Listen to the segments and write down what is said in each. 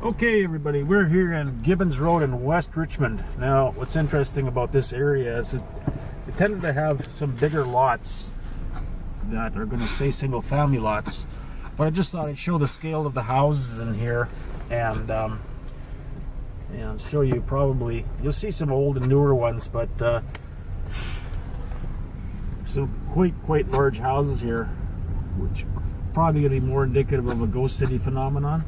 Okay, everybody, we're here in Gibbons Road in West Richmond. Now, what's interesting about this area is it tended to have some bigger lots that are going to stay single-family lots. But I just thought I'd show the scale of the houses in here and show you probably, you'll see some old and newer ones, but some quite large houses here, which are probably going to be more indicative of a Ghost City phenomenon.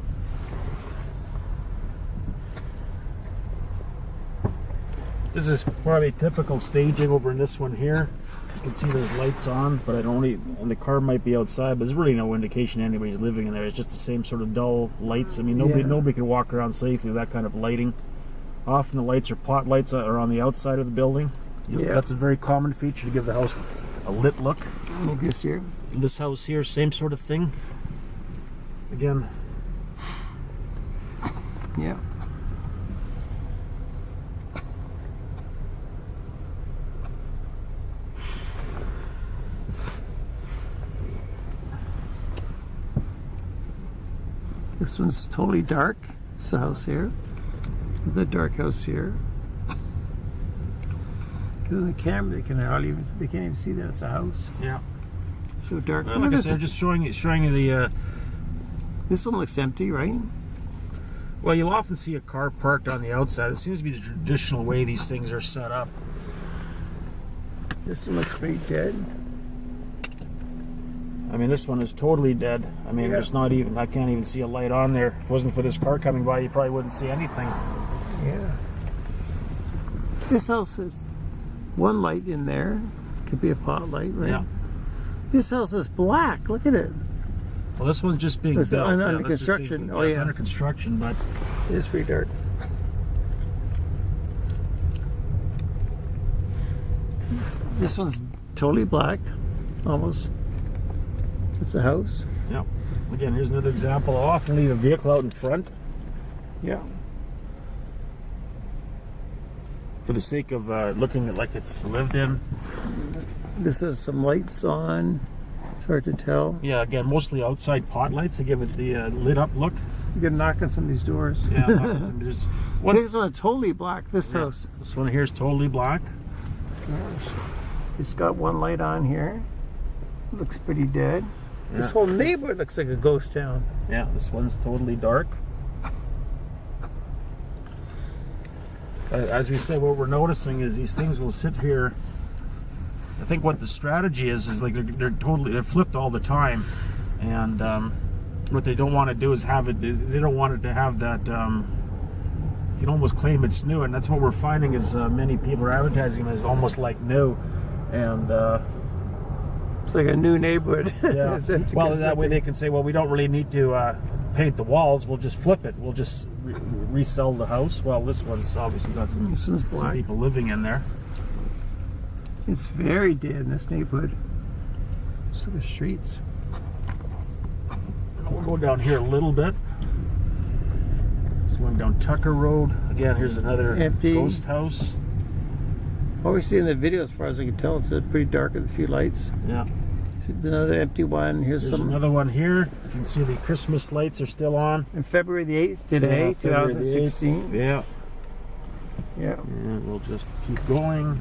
This is probably typical staging over in this one here. You can see there's lights on, but and the car might be outside, but there's really no indication anybody's living in there. It's just the same sort of dull lights. I mean, nobody can walk around safely with that kind of lighting. Often the lights are pot lights that are on the outside of the building. That's a very common feature to give the house a lit look. Like this here. This house here, same sort of thing. Again. Yeah. This one's totally dark. It's the house here. The dark house here. Because in the camera they can't even see that it's a house. Yeah. So dark. Like I said, just showing you the. This one looks empty, right? Well, you'll often see a car parked on the outside. It seems to be the traditional way these things are set up. This one looks pretty dead. I mean, this one is totally dead. I mean, there's not even, I can't even see a light on there. If it wasn't for this car coming by, you probably wouldn't see anything. Yeah. This house has one light in there. Could be a pot light, right? Yeah. This house is black. Look at it. Well, this one's just being built. Under construction. It's under construction, but it's pretty dark. This one's totally black, almost. It's a house. Yeah. Again, here's another example. I'll often leave a vehicle out in front. Yeah. For the sake of looking at like it's lived in. This has some lights on. It's hard to tell. Yeah, again, mostly outside pot lights to give it the lit up look. You can knock on some of these doors. Yeah, this one totally black, this house. This one here is totally black. Gosh. It's got one light on here. Looks pretty dead. Yeah. This whole neighborhood looks like a ghost town. Yeah, this one's totally dark. As we say, what we're noticing is these things will sit here. I think what the strategy is like they're flipped all the time, and what they don't want to do is have it. They don't want it to have that. You can almost claim it's new, and that's what we're finding is many people are advertising them as almost like new, and. It's like a new neighborhood. Yeah. Well, that way they can say, well, we don't really need to paint the walls. We'll just flip it. We'll just resell the house. Well, this one's obviously got some people living in there. It's very dead in this neighborhood. So the streets. We'll go down here a little bit. Just going down Tucker Road. Again, here's another empty ghost house. What we see in the video, as far as I can tell, it's pretty dark with a few lights. Yeah. Another empty one. There's another one here. You can see the Christmas lights are still on. And February the 8th today, 2016. Yeah. Yeah. And we'll just keep going.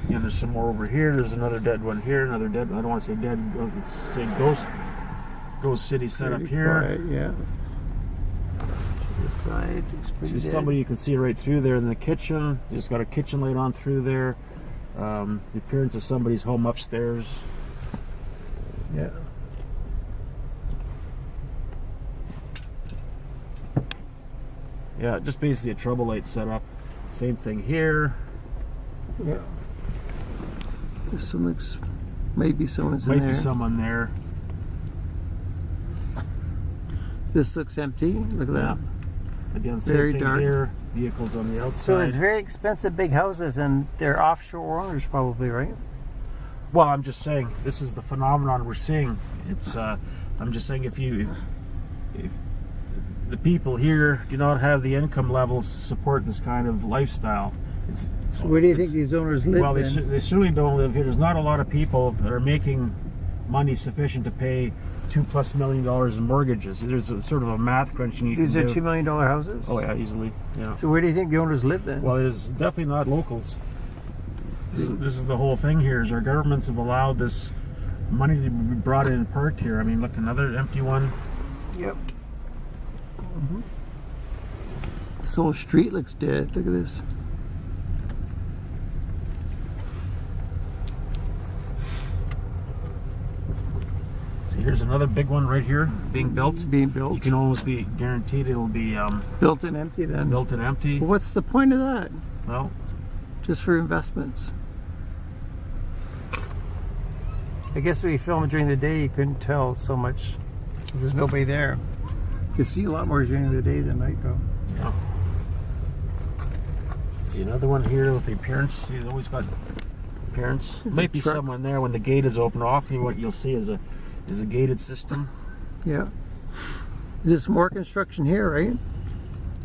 And there's some more over here. There's another dead one here. Another dead. I don't want to say dead. Let's say Ghost City set up here. Quiet, yeah. This side is pretty dead. Somebody you can see right through there in the kitchen. Just got a kitchen light on through there. The appearance of somebody's home upstairs. Yeah. Yeah, just basically a trouble light setup. Same thing here. Yeah. This one looks, maybe someone's in there. Might be someone there. This looks empty. Look at that. Again, same very thing dark. Here. Vehicles on the outside. So it's very expensive big houses, and they're offshore owners probably, right? Well, I'm just saying this is the phenomenon we're seeing. It's I'm just saying if the people here do not have the income levels to support this kind of lifestyle. Where do you think these owners live? Well, they certainly don't live here. There's not a lot of people that are making money sufficient to pay $2+ million in mortgages. There's a sort of a math crunching you These can are do. $2 million houses? Oh yeah, easily. Yeah. So where do you think the owners live then? Well, it's definitely not locals. This is the whole thing here. Is our governments have allowed this money to be brought in and parked here. I mean, look, another empty one. Yep. Mm-hmm. This whole street looks dead. Look at this. So here's another big one right here being built. Being built. You can almost be guaranteed it'll be built and empty then. built and empty. Well, what's the point of that? Well, Just for investments. I guess if you film it during the day, you couldn't tell so much. There's nobody there. You can see a lot more during the day than night, though. yeah. See another one here with the appearance. See, it's always got appearance. Might be Truck. someone there when the gate is open. Often what you'll see is a gated system. Yeah. There's more construction here, right?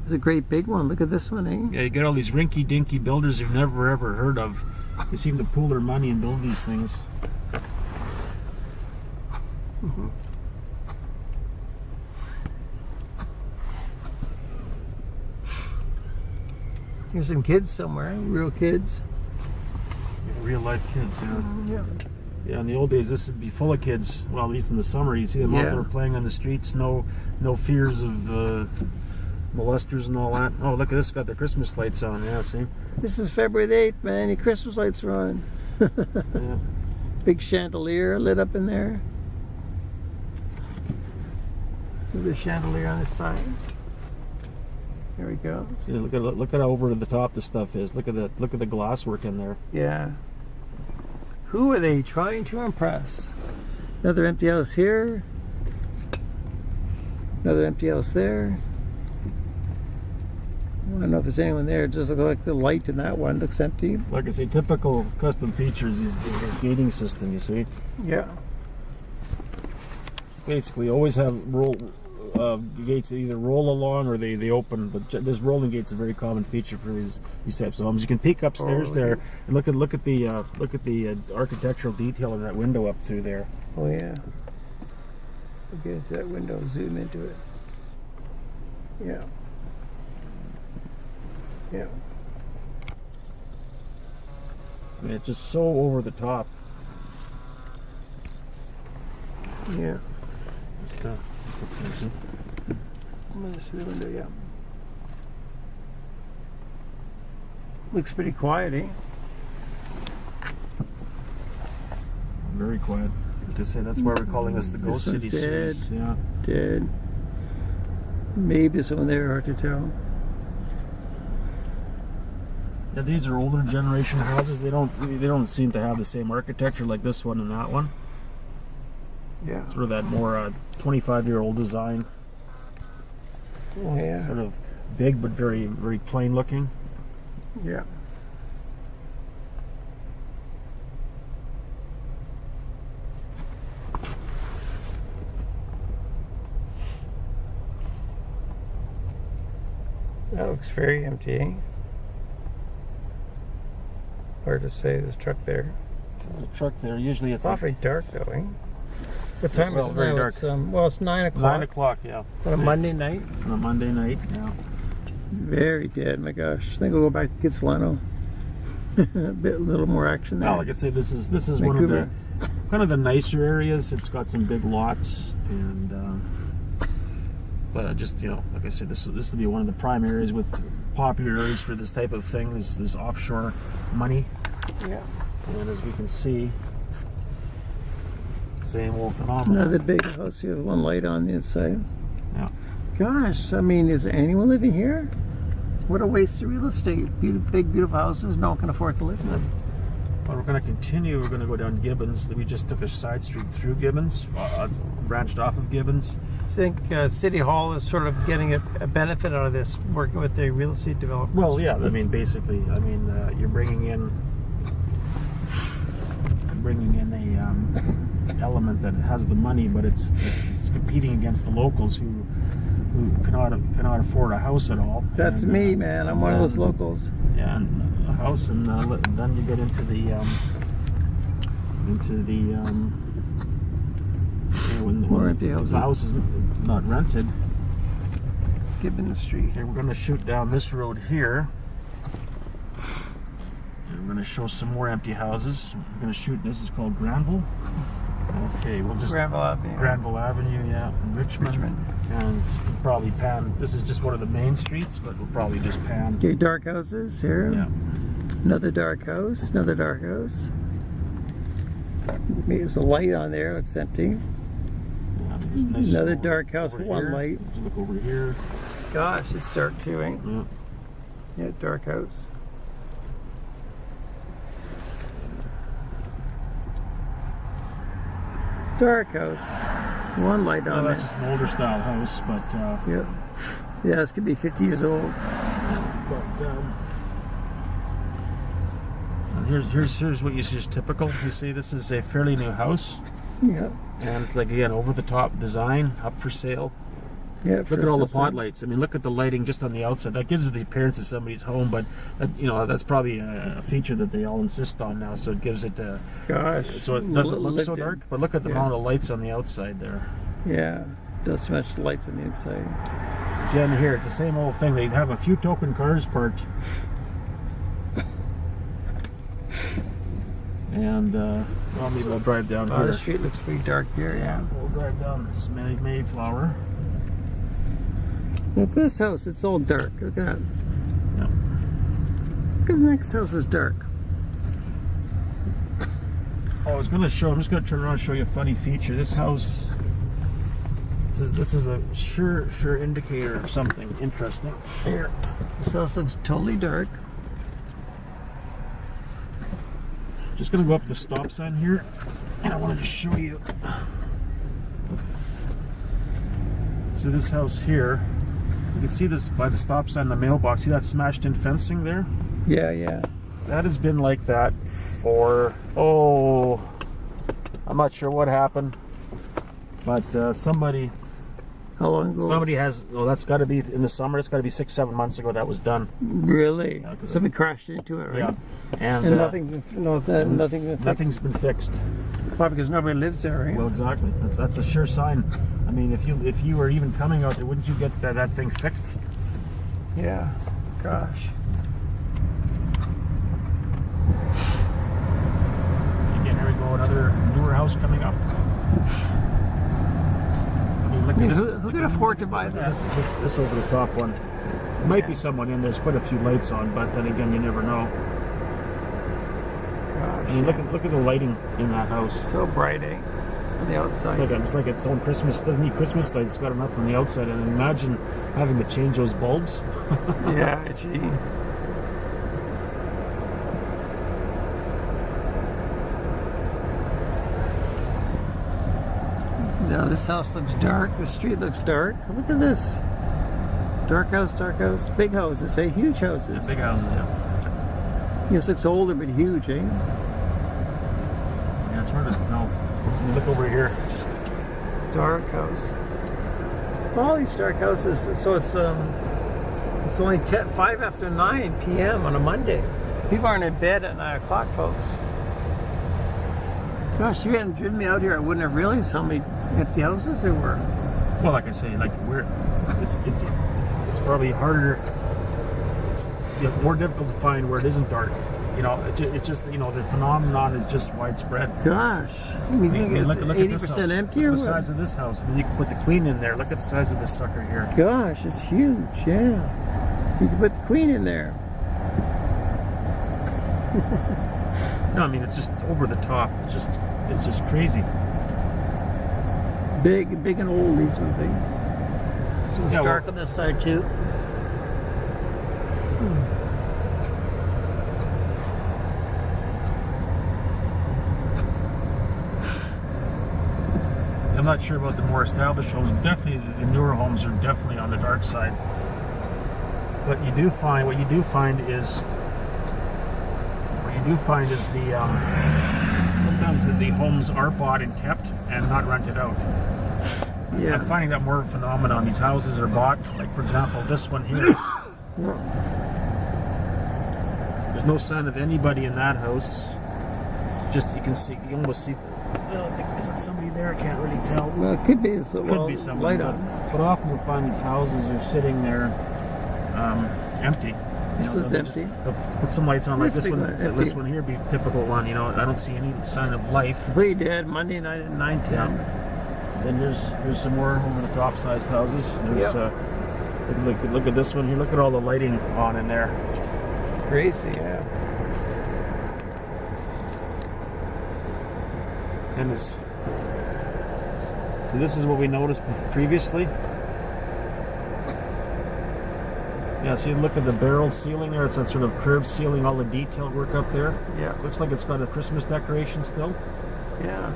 There's a great big one. Look at this one, eh? Yeah, you get all these rinky-dinky builders you've never ever heard of. They seem to pool their money and build these things. Mm-hmm. There's some kids somewhere, real kids. Real life kids, yeah. Yeah. Yeah, in the old days, this would be full of kids. Well, at least in the summer, you'd see them out Yeah. there playing on the streets. No fears of molesters and all that. Oh, look at this! Got the Christmas lights on. Yeah, see. This is February the 8th, man. The Christmas lights are on. Yeah. Big chandelier lit up in there. Look at the chandelier on this side. There we go. See, look at how over the top this stuff is. Look at the glass work in there. Yeah. Who are they trying to impress? Another empty house here. Another empty house there. I don't know if there's anyone there. It just looks like the light in that one looks empty. Like I say, typical custom features is this gating system. You see, Yeah. basically always have gates that either roll along or they open. But this rolling gate's a very common feature for these types of homes. You can peek upstairs there and look at the architectural detail in that window up through there. Oh yeah. We'll get into that window, zoom into it. Yeah. Yeah. I mean, it's just so over the top. Yeah. You see? I'm gonna see the window, yeah. Looks pretty quiet, eh? Very quiet. Like I say, that's why we're calling this the Ghost City one's series. dead. Yeah. Dead. Maybe someone there, hard to tell. Yeah, these are older generation houses. They don't seem to have the same architecture like this one and that one. Yeah. Sort of that more 25-year-old design. Oh yeah. Sort of big but very, very plain looking. Yeah. That looks very empty, eh? Hard to say, there's a truck there. There's a truck there. Usually it's It's awfully dark though, eh? What time Well, is it very now? dark. It's, well, it's 9 o'clock. 9 o'clock, yeah. On a Monday night. On a Monday night, yeah. Very dead, my gosh. I think I'll go back to Kitsilano. A little more action there. Well, like I say, this is one of the kind of the nicer areas. It's got some big lots, and but just like I said, this will be one of the prime areas with popular areas for this type of thing. This offshore money. Yeah. And as we can see, same old phenomenon. Another big house here with one light on the inside. Yeah. Gosh, I mean, is there anyone living here? What a waste of real estate. Big, beautiful houses. No one can afford to live in them. Well, we're going to continue. We're going to go down Gibbons. We just took a side street through Gibbons, it's branched off of Gibbons. I think City Hall is sort of getting a benefit out of this, working with the real estate developers. Well, yeah. I mean, basically, you're bringing in a element that has the money, but it's competing against the locals who cannot afford a house at all. That's me, man. I'm one of those locals. Yeah, and a house, and then you get into the Okay, when More empty houses. the house is not rented. Gibbons Street. Okay, we're going to shoot down this road here. And we're going to show some more empty houses. We're going to shoot, this is called Granville. Okay, we'll just... Granville Avenue. Granville Avenue, yeah, in Richmond. And we'll probably pan, this is just one of the main streets, but we'll probably just pan. Okay, dark houses here. Yeah. Another dark house, another dark house. Maybe there's a light on there, it's empty. Yeah, there's a nice Another over- dark house over with one here. light. Let's look over here. Gosh, it's dark too, eh? Yeah. Yeah, dark house. Dark house. One light Well, on that's there. just an older style house, but Yeah. Yeah, this could be 50 years old. and here's what you see is typical. You see, this is a fairly new house, Yeah. and like again, over the top design, up for sale. Yeah. Look at all the pod lights. I mean, look at the lighting just on the outside. That gives the appearance of somebody's home, but that, you know, that's probably a feature that they all insist on now. So it gives it. Gosh. So it doesn't look so Lit- dark, but look at the yeah. amount of lights on the outside there. Yeah. Does so much lights on the inside. Again, here it's the same old thing. They have a few token cars parked, and well, maybe we'll drive down Oh, here. the street looks pretty dark here, yeah. We'll drive down this Mayflower. Well, this house, it's all dark. Look at that. Yeah. Look at the next house is dark. Oh, I was going to show. I'm just going to turn around and show you a funny feature. This house. This is a sure indicator of something interesting. Here. This house looks totally dark. Just going to go up the stop sign here, and I wanted to show you. So this house here, you can see this by the stop sign, the mailbox. See that smashed in fencing there? Yeah, yeah. That has been like that for, oh, I'm not sure what happened, but somebody How long ago? Somebody has, well, that's got to be in the summer. It's got to be 6-7 months ago that was done. Really? Yeah, 'cause Somebody crashed into it, right? Yeah. And nothing's been fixed. nothing's been fixed. Probably because nobody lives there, right? Well, exactly. That's a sure sign. I mean, if you were even coming out there, wouldn't you get that thing fixed? Yeah. Gosh. Again, here we go. Another newer house coming up. I mean, look at this. Who could afford to buy this? This over the top one. Might be someone in. There's quite a few lights on, but then again, you never know. Gosh. I mean, look at the lighting in that house. So bright, eh? On the outside. It's like its own Christmas. Doesn't need Christmas lights. It's got enough on the outside. And imagine having to change those bulbs. Yeah, gee. Now this house looks dark. The street looks dark. Look at this. Dark house, dark house. Big houses, eh? Huge houses. Yeah, big houses, yeah. This looks older but huge, eh? Yeah, it's hard to tell. You look over here. Just Dark house. All these dark houses. So it's only 5 after 9 p.m. on a Monday. People aren't in bed at 9 o'clock, folks. Gosh, if you hadn't driven me out here, I wouldn't have realized how many empty houses there were. well, like I say, like it's probably harder. It's more difficult to find where it isn't dark. You know, it's just you know the phenomenon is just widespread. Gosh, you think it's look at this 80% house. empty Look or at the what? size of this house. And then you can put the queen in there. Look at the size of this sucker here. Gosh, it's huge, yeah. You can put the queen in there. No, I mean it's just over the top. It's just crazy. Big and old, these ones, eh? This one's Yeah, dark well- on this side, too. I'm not sure about the more established homes. Definitely, the newer homes are definitely on the dark side. But what you do find is the sometimes the homes are bought and kept and not rented out. Yeah. I'm finding that more of a phenomenon. These houses are bought, like for example, this one here. There's no sign of anybody in that house. Just you almost see I don't think there's somebody there. I can't really tell. Well, it could be. So Could be somebody, light on. but often you'll find these houses are sitting there empty. This was they'll empty. They'll put some lights on, like This this big one. one, empty. This one here be a typical one. I don't see any sign of life. We did Monday night at 9:10. Then there's some more over the top-sized houses. There's Yep. look at this one here. Look at all the lighting on in there. Crazy, yeah. And this, so this is what we noticed previously. Yeah, so you look at the barrel ceiling there. It's that sort of curved ceiling, all the detail work up there. Yeah. Looks like it's got a Christmas decoration still. Yeah.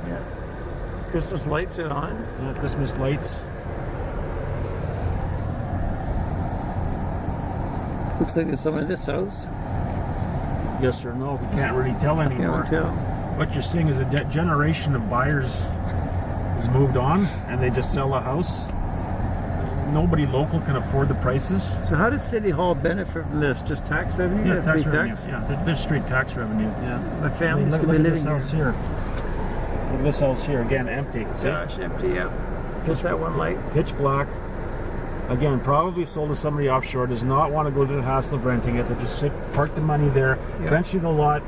Yeah. Christmas lights are on. Yeah, Christmas lights. Looks like there's someone in this house. Yes or no? We can't really tell anymore. Can't tell. What you're seeing is a generation of buyers has moved on, and they just sell a house. Nobody local can afford the prices. So how does City Hall benefit from this? Just tax revenue? Yeah, tax Free revenue. Yeah, there's straight tax revenue. Yeah. My family's look gonna be at this living house here. Look at this house here again, empty. See? Gosh, empty, yeah. Just that one light. Pitch black. Again, probably sold to somebody offshore. Does not want to go through the hassle of renting it. They just park the money there. Yeah. Eventually, the lot